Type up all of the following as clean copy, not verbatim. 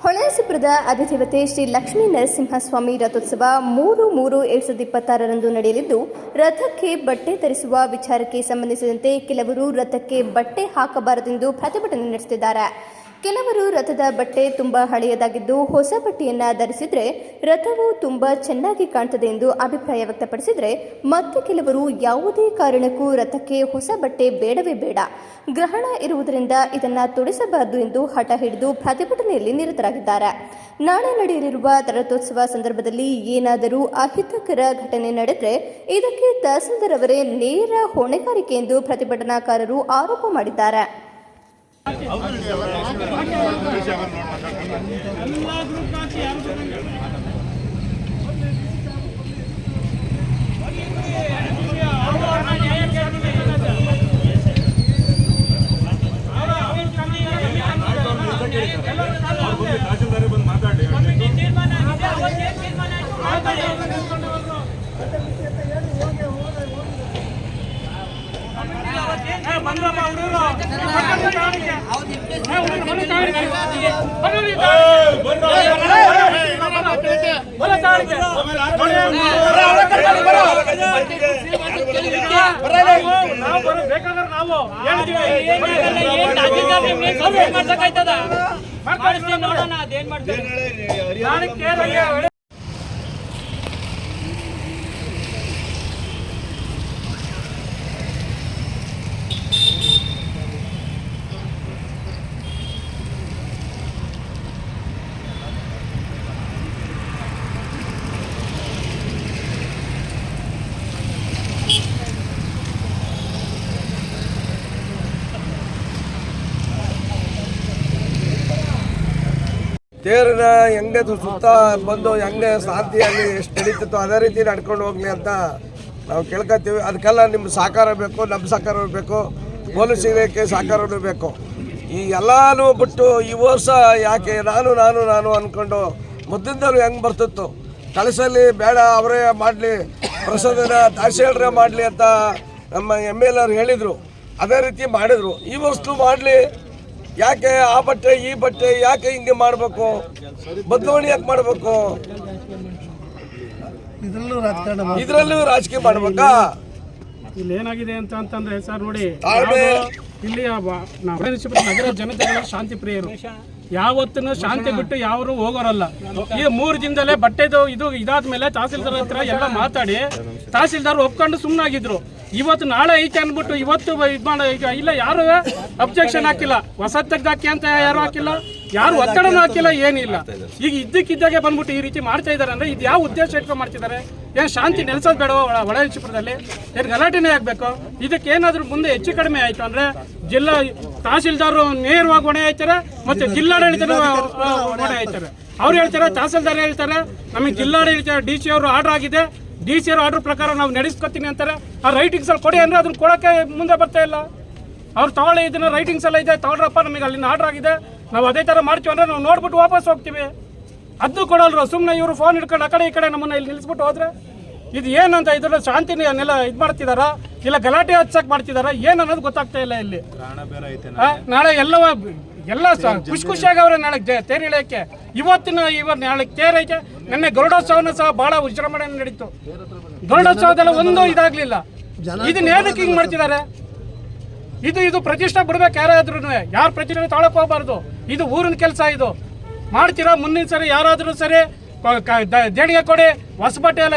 ಹೊಳೆನರಸೀಪುರದ ಅಧಿದೇವತೆ ಶ್ರೀ ಲಕ್ಷ್ಮೀ ನರಸಿಂಹಸ್ವಾಮಿ ರಥೋತ್ಸವ 3/3/2026 ನಡೆಯಲಿದ್ದು, ರಥಕ್ಕೆ ಬಟ್ಟೆ ಧರಿಸುವ ವಿಚಾರಕ್ಕೆ ಸಂಬಂಧಿಸಿದಂತೆ ಕೆಲವರು ರಥಕ್ಕೆ ಬಟ್ಟೆ ಹಾಕಬಾರದೆಂದು ಪ್ರತಿಭಟನೆ ನಡೆಸುತ್ತಿದ್ದಾರೆ. ಕೆಲವರು ರಥದ ಬಟ್ಟೆ ತುಂಬ ಹಳೆಯದಾಗಿದ್ದು ಹೊಸ ಬಟ್ಟೆಯನ್ನು ಧರಿಸಿದರೆ ರಥವು ತುಂಬ ಚೆನ್ನಾಗಿ ಕಾಣುತ್ತದೆ ಎಂದು ಅಭಿಪ್ರಾಯ ವ್ಯಕ್ತಪಡಿಸಿದರೆ, ಮತ್ತೆ ಕೆಲವರು ಯಾವುದೇ ಕಾರಣಕ್ಕೂ ರಥಕ್ಕೆ ಹೊಸ ಬಟ್ಟೆ ಬೇಡವೇ ಬೇಡ, ಗ್ರಹಣ ಇರುವುದರಿಂದ ಇದನ್ನು ತೊಡಿಸಬಾರದು ಎಂದು ಹಠ ಹಿಡಿದು ಪ್ರತಿಭಟನೆಯಲ್ಲಿ ನಿರತರಾಗಿದ್ದಾರೆ. ನಾಳೆ ನಡೆಯಲಿರುವ ರಥೋತ್ಸವ ಸಂದರ್ಭದಲ್ಲಿ ಏನಾದರೂ ಅಹಿತಕರ ಘಟನೆ ನಡೆದರೆ ಇದಕ್ಕೆ ತಹಸೀಲ್ದಾರ್ ಅವರೇ ನೇರ ಹೊಣೆಗಾರಿಕೆ ಎಂದು ಪ್ರತಿಭಟನಾಕಾರರು ಆರೋಪ ಮಾಡಿದ್ದಾರೆ. ತೇರನ್ನ ಹೆಂಗೆ ಸುತ್ತ ಬಂದು ಹೆಂಗೆ ಶಾಂತಿಯಾಗಿ ಎಷ್ಟು ನಡೀತಿತ್ತು ಅದೇ ರೀತಿ ನಡ್ಕೊಂಡು ಹೋಗ್ಲಿ ಅಂತ ನಾವು ಕೇಳ್ಕೊತೀವಿ. ಅದಕ್ಕೆಲ್ಲ ನಿಮ್ಮ ಸಹಕಾರ ಬೇಕು, ನಮ್ಮ ಸಹಕಾರ ಬೇಕು, ಪೊಲೀಸ್ ಇಲಾಖೆ ಸಹಕಾರನೂ ಬೇಕು. ಈ ಎಲ್ಲನೂ ಬಿಟ್ಟು ಈ ವರ್ಷ ಯಾಕೆ ನಾನು ಅಂದ್ಕೊಂಡು ಮೊದಲಿಂದಲೂ ಹೆಂಗೆ ಬರ್ತಿತ್ತು, ಕಳಸಲ್ಲಿ ಬೇಡ ಅವರೇ ಮಾಡಲಿ, ಪ್ರಸಾದನ ತಹಸೀಲ್ದಾರೇ ಮಾಡಲಿ ಅಂತ ನಮ್ಮ MLA ಅವ್ರು ಹೇಳಿದರು. ಅದೇ ರೀತಿ ಮಾಡಿದರು. ಈ ವರ್ಷ ಮಾಡಲಿ, ಯಾಕೆ ಆ ಬಟ್ಟೆ ಈ ಬಟ್ಟೆ ಯಾಕೆ ಹಿಂಗೆ ಮಾಡಬೇಕು, ಬದಲಾವಣೆ ಯಾಕೆ ಮಾಡಬೇಕು, ಇದರಲ್ಲೂ ರಾಜಕೀಯ ಮಾಡ್ಬೇಕಾ? ಇಲ್ಲಿ ಏನಾಗಿದೆ ಅಂತಂದ್ರೆ ಸರ್ ನೋಡಿ, ಇಲ್ಲಿ ನಗರ ಜನತೆಗಳು ಶಾಂತಿ ಪ್ರಿಯರು, ಯಾವತ್ತೂ ಶಾಂತಿ ಬಿಟ್ಟು ಯಾರು ಹೋಗೋರಲ್ಲ. ಈ 3 ದಿನದಲ್ಲೇ ಬಟ್ಟೆದು ಇದಾದ್ಮೇಲೆ ತಹಸೀಲ್ದಾರ್ ಹತ್ರ ಎಲ್ಲ ಮಾತಾಡಿ ತಹಸೀಲ್ದಾರ್ ಒಪ್ಕೊಂಡು ಸುಮ್ಮನಾಗಿದ್ರು. ಇವತ್ತು ನಾಳೆ ಐತೆ ಅಂದ್ಬಿಟ್ಟು ಇವತ್ತು ಇಲ್ಲ, ಯಾರು ಅಬ್ಜೆಕ್ಷನ್ ಹಾಕಿಲ್ಲ, ಹೊಸ ತೆಗ್ದಾಕಿ ಅಂತ ಯಾರು ಹಾಕಿಲ್ಲ, ಯಾರು ಒತ್ತಡನೂ ಹಾಕಿಲ್ಲ, ಏನಿಲ್ಲ. ಈಗ ಇದ್ದಕ್ಕಿದ್ದಾಗೆ ಬಂದ್ಬಿಟ್ಟು ಈ ರೀತಿ ಮಾಡ್ತಾ ಇದ್ದಾರೆ ಅಂದ್ರೆ ಇದು ಯಾವ ಉದ್ದೇಶ ಇಟ್ಕೊಂಡು ಮಾಡ್ತಿದ್ದಾರೆ? ಏನು ಶಾಂತಿ ನೆಲೆಸೋದು ಬೇಡ ಹೊಳೆನರಸೀಪುರದಲ್ಲಿ? ಏನು ಗಲಾಟೆನೇ ಆಗಬೇಕು? ಇದಕ್ಕೆ ಏನಾದರೂ ಮುಂದೆ ಹೆಚ್ಚು ಕಡಿಮೆ ಆಯಿತು ಅಂದರೆ ಜಿಲ್ಲಾ ತಹಸೀಲ್ದಾರು ನೇರವಾಗಿ ಹೊಣೆ ಆಯ್ತಾರೆ, ಮತ್ತು ಜಿಲ್ಲಾಡಳಿತ ಹೊಣೆ ಆಯ್ತಾರೆ. ಅವ್ರು ಹೇಳ್ತಾರೆ, ತಹಸೀಲ್ದಾರ್ ಹೇಳ್ತಾರೆ ನಮಗೆ ಜಿಲ್ಲಾಡಳಿತ DC ಅವರು ಆರ್ಡರ್ ಆಗಿದೆ, DC ಅವ್ರ ಆರ್ಡರ್ ಪ್ರಕಾರ ನಾವು ನಡೆಸ್ಕೊತೀನಿ ಅಂತಾರೆ. ಆ ರೈಟಿಂಗ್ಸಲ್ಲಿ ಕೊಡಿ ಅಂದರೆ ಅದನ್ನು ಕೊಡೋಕ್ಕೆ ಮುಂದೆ ಬರ್ತಾ ಇಲ್ಲ. ಅವ್ರು ತಗೊಳ್ಳಿ, ಇದನ್ನು ರೈಟಿಂಗ್ಸ್ ಎಲ್ಲ ಇದೆ, ತಗೊಳ್ರಪ್ಪ, ನಮಗೆ ಅಲ್ಲಿಂದ ಆರ್ಡರ್ ಆಗಿದೆ, ನಾವು ಅದೇ ಥರ ಮಾಡ್ತೀವಿ ಅಂದರೆ ನಾವು ನೋಡ್ಬಿಟ್ಟು ವಾಪಸ್ ಹೋಗ್ತೀವಿ. ಅದನ್ನು ಕೊಡೋಲ್ರು. ಸುಮ್ಮನೆ ಇವರು ಫೋನ್ ಹಿಡ್ಕೊಂಡು ಆ ಕಡೆ ಈ ಕಡೆ ನಮ್ಮನ್ನು ಇಲ್ಲಿ ನಿಲ್ಲಿಸ್ಬಿಟ್ಟು ಹೋದ್ರೆ ಇದು ಏನಂತ, ಇದರ ಶಾಂತಿನೆಲ್ಲ ಇದು ಮಾಡ್ತಿದಾರ, ಇಲ್ಲ ಗಲಾಟೆ ಹಚ್ಚಕ್ಕೆ ಮಾಡ್ತಿದಾರ, ಏನು ಅನ್ನೋದು ಗೊತ್ತಾಗ್ತಾ ಇಲ್ಲ. ಇಲ್ಲಿ ನಾಳೆ ಎಲ್ಲ ಖುಷಿಯಾಗಿ ಅವ್ರೆ ನಾಳೆ ತೇರು ಇಳಿಯಕ್ಕೆ. ನಾಳೆ ತೇರು ಐತೆ. ನಿನ್ನೆ ಗರುಡೋತ್ಸವನ ಸಹ ಬಹಳ ವಿಜೃಂಭಣೆ ನಡೀತು. ಗರುಡೋತ್ಸವದಲ್ಲ ಒಂದು ಇದಾಗ್ಲಿಲ್ಲ. ಇದನ್ನ ಏನಕ್ಕೆ ಹಿಂಗೆ ಮಾಡ್ತಿದ್ದಾರೆ? ಇದು ಪ್ರತಿಷ್ಠೆ ಬಿಡ್ಬೇಕು. ಯಾರಾದ್ರೂ ಯಾರು ಪ್ರತಿಷ್ಠೆ ತಾಳಕ್ಕೆ ಹೋಗ್ಬಾರ್ದು. ಇದು ಊರಿನ ಕೆಲಸ. ಇದು ಮಾಡ್ತೀರಾ, ಮುಂದಿನ ಸರಿ ಯಾರಾದರೂ ಸರಿ ದೇಣಿಗೆ ಕೊಡಿ, ಹೊಸ ಬಟ್ಟೆ ಎಲ್ಲ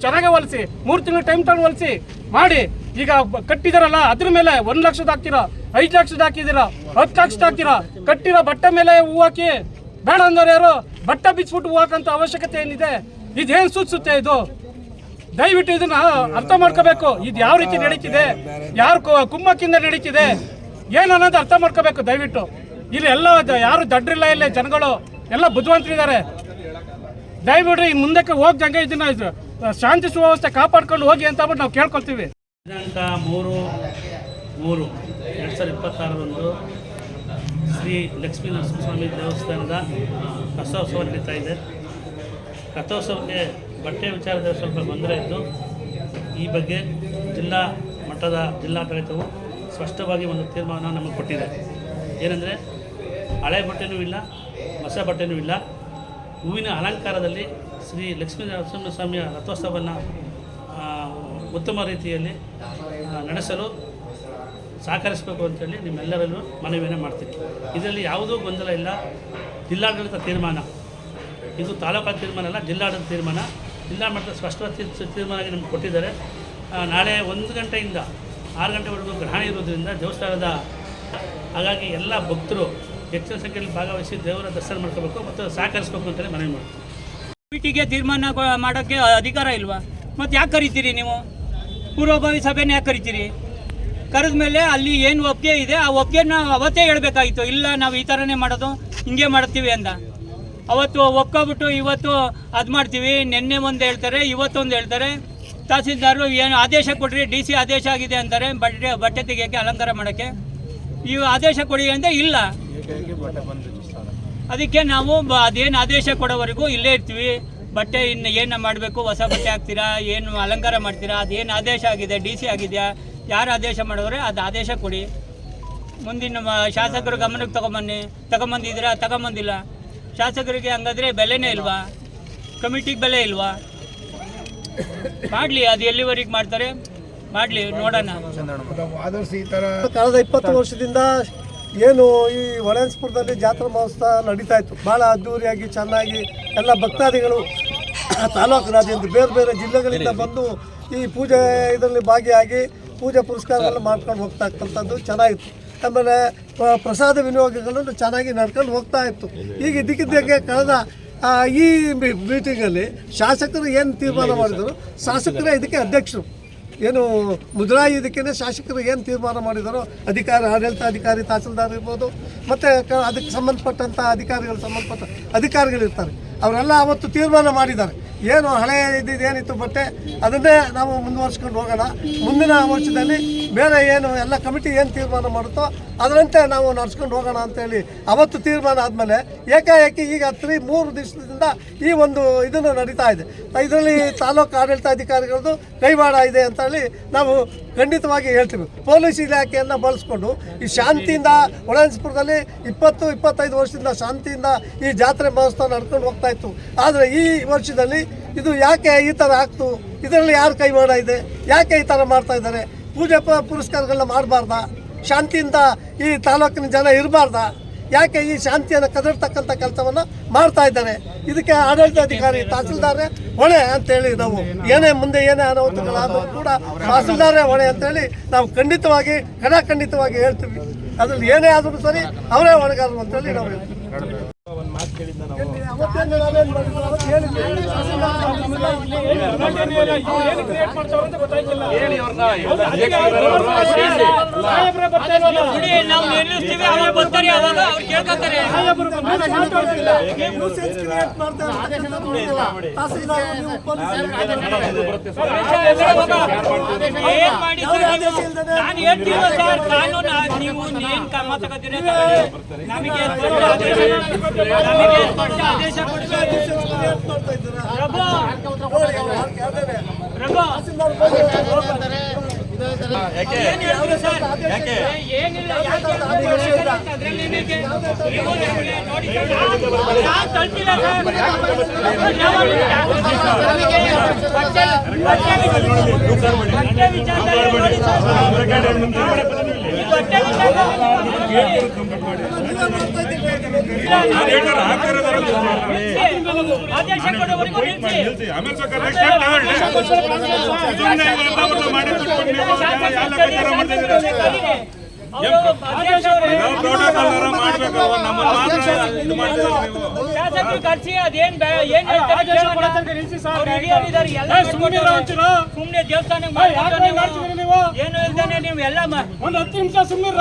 ಚೆನ್ನಾಗೆ ಹೊಲಿಸಿ, 3 ತಿಂಗಳು ಟೈಮ್ ತಗೊಂಡು ಹೊಲಿಸಿ ಮಾಡಿ. ಈಗ ಕಟ್ಟಿದಾರಲ್ಲ ಅದ್ರ ಮೇಲೆ 1 ಲಕ್ಷದ ಹಾಕ್ತೀರಾ, 5 ಲಕ್ಷದ ಹಾಕಿದ್ದೀರಾ, 10 ಲಕ್ಷದ ಹಾಕ್ತೀರಾ. ಕಟ್ಟಿರೋ ಬಟ್ಟೆ ಮೇಲೆ ಹೂ ಹಾಕಿ ಬೇಡ ಅಂದವ್ರು ಯಾರು? ಬಟ್ಟೆ ಬಿಚ್ಚಿಬಿಟ್ಟು ಹೂ ಹಾಕಂತ ಅವಶ್ಯಕತೆ ಏನಿದೆ? ಇದೇನು ಸೂಚಿಸುತ್ತೆ? ಇದು ದಯವಿಟ್ಟು ಇದನ್ನ ಅರ್ಥ ಮಾಡ್ಕೋಬೇಕು. ಇದು ಯಾವ ರೀತಿ ನಡೀತಿದೆ, ಯಾರು ಕುಮ್ಮಕ್ಕಿಂದ ನಡೀತಿದೆ, ಏನು ಅನ್ನೋದು ಅರ್ಥ ಮಾಡ್ಕೋಬೇಕು ದಯವಿಟ್ಟು. ಇಲ್ಲಿ ಎಲ್ಲ ಯಾರು ದಡ್ರಿಲ್ಲ, ಇಲ್ಲಿ ಜನಗಳು ಎಲ್ಲ ಬುದ್ಧಿವಂತರಿದ್ದಾರೆ. ದಯವಿಟ್ಟು ಈ ಮುಂದಕ್ಕೆ ಹೋಗ್ದಂಗೆ ಇದನ್ನ ಶಾಂತಿ ಸುವ್ಯವಸ್ಥೆ ಕಾಪಾಡ್ಕೊಂಡು ಹೋಗಿ ಅಂತ ನಾವು ಕೇಳ್ಕೊಳ್ತೀವಿ. ದಿನಾಂಕ 3/3/2026 ಶ್ರೀ ಲಕ್ಷ್ಮೀ ನರಸಿಂಹಸ್ವಾಮಿ ದೇವಸ್ಥಾನದ ರಥೋತ್ಸವ ನಡೀತಾ ಇದೆ. ರಥೋತ್ಸವಕ್ಕೆ ಬಟ್ಟೆ ವಿಚಾರದಲ್ಲಿ ಸ್ವಲ್ಪ ಗೊಂದಲ ಇದ್ದು, ಈ ಬಗ್ಗೆ ಜಿಲ್ಲಾ ಮಟ್ಟದ ಜಿಲ್ಲಾಡಳಿತವು ಸ್ಪಷ್ಟವಾಗಿ ಒಂದು ತೀರ್ಮಾನ ನಮಗೆ ಕೊಟ್ಟಿದೆ. ಏನಂದರೆ ಹಳೆ ಬಟ್ಟೆನೂ ಇಲ್ಲ, ಹೊಸ ಬಟ್ಟೆನೂ ಇಲ್ಲ. ಹೂವಿನ ಅಲಂಕಾರದಲ್ಲಿ ಶ್ರೀ ಲಕ್ಷ್ಮೀ ನರಸಿಂಹಸ್ವಾಮಿಯ ರಥೋತ್ಸವವನ್ನು ಉತ್ತಮ ರೀತಿಯಲ್ಲಿ ನಡೆಸಲು ಸಹಕರಿಸಬೇಕು ಅಂತೇಳಿ ನಿಮ್ಮೆಲ್ಲರಲ್ಲೂ ಮನವಿಯನ್ನು ಮಾಡ್ತೀನಿ. ಇದರಲ್ಲಿ ಯಾವುದೂ ಗೊಂದಲ ಇಲ್ಲ. ಜಿಲ್ಲಾಡಳಿತ ತೀರ್ಮಾನ ಇದು, ತಾಲೂಕಾ ತೀರ್ಮಾನ ಅಲ್ಲ, ಜಿಲ್ಲಾಡಳಿತ ತೀರ್ಮಾನ. ಜಿಲ್ಲಾಡಳಿತ ಸ್ಪಷ್ಟವಾದ ತೀರ್ಮಾನ ನಮ್ಗೆ ಕೊಟ್ಟಿದ್ದಾರೆ. ನಾಳೆ 1 ಗಂಟೆಯಿಂದ 6 ಗಂಟೆವರೆಗೂ ಗ್ರಹಣ ಇರೋದ್ರಿಂದ ದೇವಸ್ಥಾನದ, ಹಾಗಾಗಿ ಎಲ್ಲ ಭಕ್ತರು ಹೆಚ್ಚಿನ ಸಂಖ್ಯೆಯಲ್ಲಿ ಭಾಗವಹಿಸಿ ದೇವರ ದರ್ಶನ ಮಾಡ್ಕೋಬೇಕು ಮತ್ತು ಸಹಕರಿಸಬೇಕು ಅಂತೇಳಿ ಮನವಿ ಮಾಡ್ತೀವಿ. ಕಮಿಟಿಗೆ ತೀರ್ಮಾನ ಮಾಡೋಕ್ಕೆ ಅಧಿಕಾರ ಇಲ್ವಾ? ಮತ್ತು ಯಾಕೆ ಕರಿತೀರಿ ನೀವು? ಪೂರ್ವಭಾವಿ ಸಭೆನ ಯಾಕೆ ಕರಿತೀರಿ? ಕರೆದ ಮೇಲೆ ಅಲ್ಲಿ ಏನು ಒಪ್ಪಿಗೆ ಇದೆ ಆ ಒಪ್ಪಿಗೆನ ಅವತ್ತೇ ಹೇಳಬೇಕಾಗಿತ್ತು. ಇಲ್ಲ ನಾವು ಈ ಥರನೇ ಮಾಡೋದು, ಹಿಂಗೆ ಮಾಡ್ತೀವಿ ಅಂತ ಅವತ್ತು ಒಪ್ಕೊಬಿಟ್ಟು ಇವತ್ತು ಅದು ಮಾಡ್ತೀವಿ. ನಿನ್ನೆ ಒಂದು ಹೇಳ್ತಾರೆ, ಇವತ್ತೊಂದು ಹೇಳ್ತಾರೆ. ತಹಸೀಲ್ದಾರರು ಏನು ಆದೇಶ ಕೊಡ್ರಿ, DC ಆದೇಶ ಆಗಿದೆ ಅಂತಾರೆ ಬಟ್ಟೆ ತೆಗಿಯೋಕ್ಕೆ, ಅಲಂಕಾರ ಮಾಡೋಕ್ಕೆ. ಈ ಆದೇಶ ಕೊಡಿ ಅಂದರೆ ಇಲ್ಲ. ಅದಕ್ಕೆ ನಾವು ಅದೇನು ಆದೇಶ ಕೊಡೋವರೆಗೂ ಇಲ್ಲೇ ಇರ್ತೀವಿ. ಬಟ್ಟೆ ಇನ್ನು ಏನು ಮಾಡಬೇಕು, ಹೊಸ ಬಟ್ಟೆ ಹಾಕ್ತೀರಾ, ಏನು ಅಲಂಕಾರ ಮಾಡ್ತೀರಾ, ಅದೇನು ಆದೇಶ ಆಗಿದೆ, DC ಆಗಿದೆಯಾ, ಯಾರು ಆದೇಶ ಮಾಡಿದ್ರೆ ಅದು ಆದೇಶ ಕೊಡಿ. ಮುಂದಿನ ಶಾಸಕರು ಗಮನಕ್ಕೆ ತಗೊಂಬಂದಿದ್ದೀರಾ? ತಗೊಂಬಂದಿಲ್ಲ. ಶಾಸಕರಿಗೆ ಹಂಗಾದ್ರೆ ಬೆಲೆನೇ ಇಲ್ವಾ? ಕಮಿಟಿಗೆ ಬೆಲೆ ಇಲ್ವಾ? ಮಾಡಲಿ, ಅದು ಎಲ್ಲಿವರೆಗೆ ಮಾಡ್ತಾರೆ ಮಾಡಲಿ, ನೋಡೋಣ. ಕಳೆದ 20 ವರ್ಷದಿಂದ ಏನು ಈ ಹೊಳೆನ್ಸ್ಪುರದಲ್ಲಿ ಜಾತ್ರಾ ಮಹೋತ್ಸವ ನಡೀತಾ ಇತ್ತು. ಭಾಳ ಅದ್ದೂರಿಯಾಗಿ ಚೆನ್ನಾಗಿ ಎಲ್ಲ ಭಕ್ತಾದಿಗಳು ತಾಲೂಕಿನಾದ್ಯಂತ ಬೇರೆ ಬೇರೆ ಜಿಲ್ಲೆಗಳಿಂದ ಬಂದು ಈ ಪೂಜೆ ಇದರಲ್ಲಿ ಭಾಗಿಯಾಗಿ ಪೂಜೆ ಪುರಸ್ಕಾರಗಳನ್ನ ಮಾಡ್ಕೊಂಡು ಹೋಗ್ತಾ ಇರ್ತಕ್ಕಂಥದ್ದು ಚೆನ್ನಾಗಿತ್ತು. ಆಮೇಲೆ ಪ್ರಸಾದ ವಿನಿಯೋಗಗಳನ್ನು ಚೆನ್ನಾಗಿ ನಡ್ಕೊಂಡು ಹೋಗ್ತಾ ಇತ್ತು. ಈಗ ಇದಕ್ಕಿದ್ದಾಗೆ ಕಳೆದ ಈ ಮೀಟಿಂಗಲ್ಲಿ ಶಾಸಕರು ಏನು ತೀರ್ಮಾನ ಮಾಡಿದರು, ಶಾಸಕರೇ ಇದಕ್ಕೆ ಅಧ್ಯಕ್ಷರು. ಏನು ಮುದ್ರಾಯಿ ಇದಕ್ಕೇ ಶಾಸಕರು ಏನು ತೀರ್ಮಾನ ಮಾಡಿದಾರೋ, ಆಡಳಿತಾಧಿಕಾರಿ ತಹಸೀಲ್ದಾರ್ ಇರ್ಬೋದು, ಮತ್ತು ಅದಕ್ಕೆ ಸಂಬಂಧಪಟ್ಟಂಥ ಅಧಿಕಾರಿಗಳಿರ್ತಾರೆ, ಅವರೆಲ್ಲ ಅವತ್ತು ತೀರ್ಮಾನ ಮಾಡಿದ್ದಾರೆ. ಏನು ಹಳೆ ಏನಿತ್ತು ಬಟ್ಟೆ ಅದನ್ನೇ ನಾವು ಮುಂದುವರ್ಸ್ಕೊಂಡು ಹೋಗೋಣ. ಮುಂದಿನ ವರ್ಷದಲ್ಲಿ ಬೇರೆ ಏನು ಎಲ್ಲ ಕಮಿಟಿ ಏನು ತೀರ್ಮಾನ ಮಾಡುತ್ತೋ ಅದರಂತೆ ನಾವು ನಡ್ಸ್ಕೊಂಡು ಹೋಗೋಣ ಅಂತೇಳಿ ಅವತ್ತು ತೀರ್ಮಾನ ಆದಮೇಲೆ ಏಕಾಏಕಿ ಈಗ 3 ದಿವಸದಿಂದ ಈ ಒಂದು ಇದನ್ನು ನಡೀತಾ ಇದೆ. ಇದರಲ್ಲಿ ತಾಲೂಕು ಆಡಳಿತಾಧಿಕಾರಿಗಳದ್ದು ಕೈವಾಡ ಇದೆ ಅಂತೇಳಿ ನಾವು ಖಂಡಿತವಾಗಿ ಹೇಳ್ತೀವಿ. ಪೊಲೀಸ್ ಇಲಾಖೆಯನ್ನು ಬಳಸ್ಕೊಂಡು ಈ ಶಾಂತಿಯಿಂದ ಹೊಳೆನ್ಸ್ಪುರದಲ್ಲಿ 20-25 ವರ್ಷದಿಂದ ಶಾಂತಿಯಿಂದ ಈ ಜಾತ್ರೆ ಮಹೋತ್ಸವ ನಡ್ಕೊಂಡು ಹೋಗ್ತಾ ಇತ್ತು. ಆದರೆ ಈ ವರ್ಷದಲ್ಲಿ ಇದು ಯಾಕೆ ಈ ಥರ ಆಗ್ತು? ಇದರಲ್ಲಿ ಯಾರು ಕೈವಾಡ ಇದೆ? ಯಾಕೆ ಈ ಥರ ಮಾಡ್ತಾ ಇದ್ದಾರೆ? ಪೂಜೆ ಪುರಸ್ಕಾರಗಳನ್ನ ಮಾಡಬಾರ್ದಾ? ಶಾಂತಿಯಿಂದ ಈ ತಾಲೂಕಿನ ಜನ ಇರಬಾರ್ದಾ? ಯಾಕೆ ಈ ಶಾಂತಿಯನ್ನು ಕದಡ್ತಕ್ಕಂಥ ಕೆಲಸವನ್ನು ಮಾಡ್ತಾ ಇದ್ದಾರೆ? ಇದಕ್ಕೆ ಆಡಳಿತಾಧಿಕಾರಿ ತಹಸೀಲ್ದಾರೇ ಹೊಣೆ ಅಂತೇಳಿ ನಾವು ಮುಂದೆ ಏನೇ ಅನಾಹುತಗಳಾದರೂ ಕೂಡ ತಹಸೀಲ್ದಾರೇ ಹೊಣೆ ಅಂತೇಳಿ ನಾವು ಖಂಡಿತವಾಗಿ ಹೇಳ್ತೀವಿ. ಅದ್ರಲ್ಲಿ ಏನೇ ಆದರೂ ಸರಿ ಅವರೇ ಹೊಣೆಗಾರರು ಅಂತೇಳಿ ನಾವು ಹೇಳ್ತೀವಿ. ಶಾಸಕರು ಕರ್ಸಿ ಅದೇನ್ ಸುಮ್ಮನೆ ದೇವಸ್ಥಾನಕ್ಕೆ ಏನು ಇಲ್ದಾನೆ ನೀವು ಎಲ್ಲ 10 ನಿಮಿಷ ಸುಮ್ಮನೆ